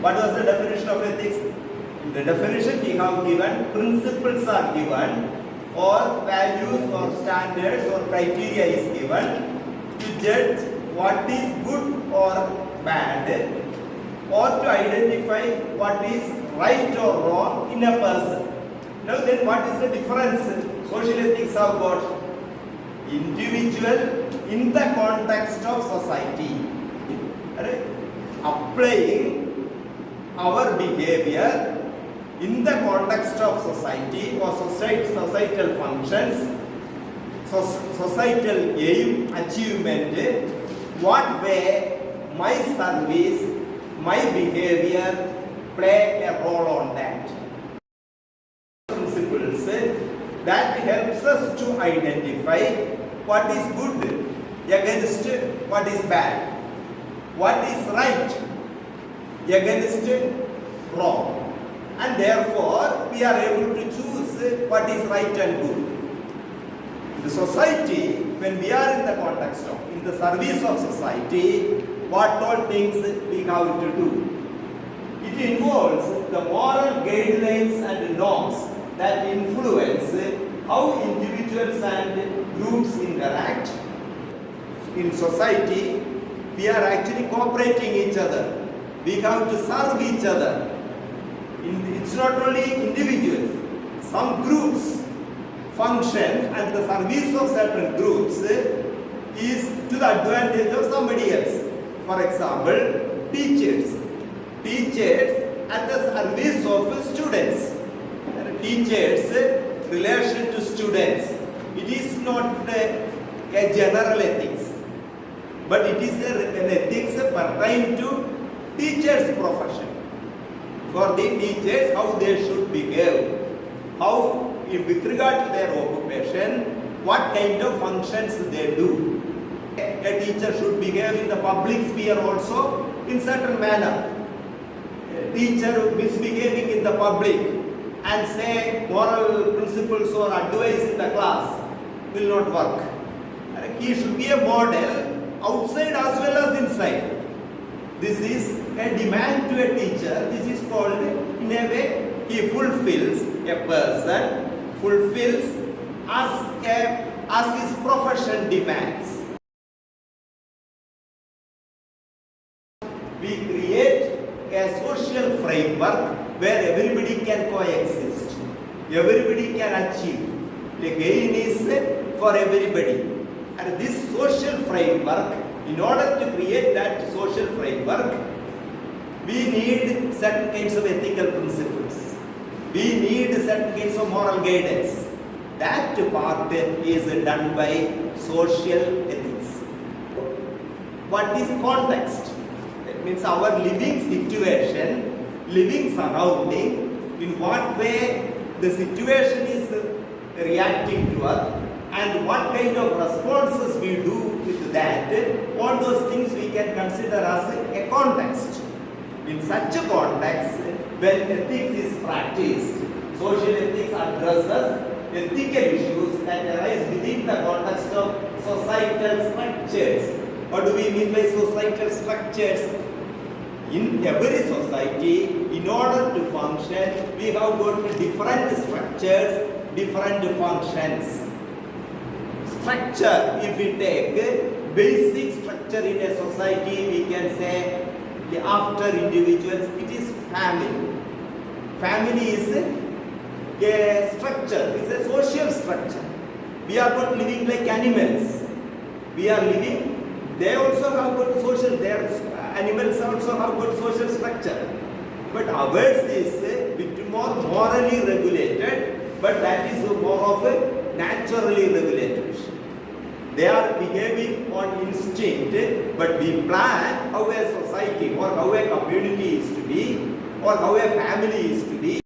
What was the definition of ethics? In the definition we have given principles are given, or values or standards or criteria is given to judge what is good or bad, or to identify what is right or wrong in a person. Now then, what is the difference? Social ethics have got individual in the context of society, right? Applying our behavior in the context of society or societal functions, societal aim, achievement, what way my service, my behavior play a role on that. Principles that helps us to identify what is good against what is bad, what is right against wrong, and therefore we are able to choose what is right and good. In the society, when we are in the context of, in the service of society, what all things we have to do? It involves the moral guidelines and norms that influence how individuals and groups interact. In society, we are actually cooperating each other. We have to serve each other. It's not only individuals. Some groups function and the service of certain groups is to the advantage of somebody else. For example, teachers. Teachers at the service of students. Teachers' relation to students. It is not a general ethics, but it is an ethics pertaining to teachers' profession. For the teachers, how they should behave, how with regard to their occupation, what kind of functions they do. A teacher should behave in the public sphere also in certain manner. A teacher misbehaving in the public and say moral principles or advice in the class will not work. He should be a model outside as well as inside. This is a demand to a teacher. This is called, in a way, he fulfills, a person fulfills as his profession demands. We create a social framework where everybody can coexist, everybody can achieve. The gain is for everybody. And this social framework, in order to create that social framework, we need certain kinds of ethical principles. We need certain kinds of moral guidance. That part is done by social ethics. What is context? That means our living situation, living surrounding, in what way the situation is reacting to us, and what kind of responses we do with that. All those things we can consider as a context. In such a context, when ethics is practiced, social ethics addresses ethical issues that arise within the context of societal structures. What do we mean by societal structures? In every society, in order to function, we have got different structures, different functions. Structure, if we take basic structure in a society, we can say after individuals, it is family. Family is a structure, it's a social structure. We are not living like animals. We are living, they also have got social, their animals also have got social structure. But ours is a bit more morally regulated, but that is more of a naturally regulated. They are behaving on instinct, but we plan how a society or how a community is to be, or how a family is to be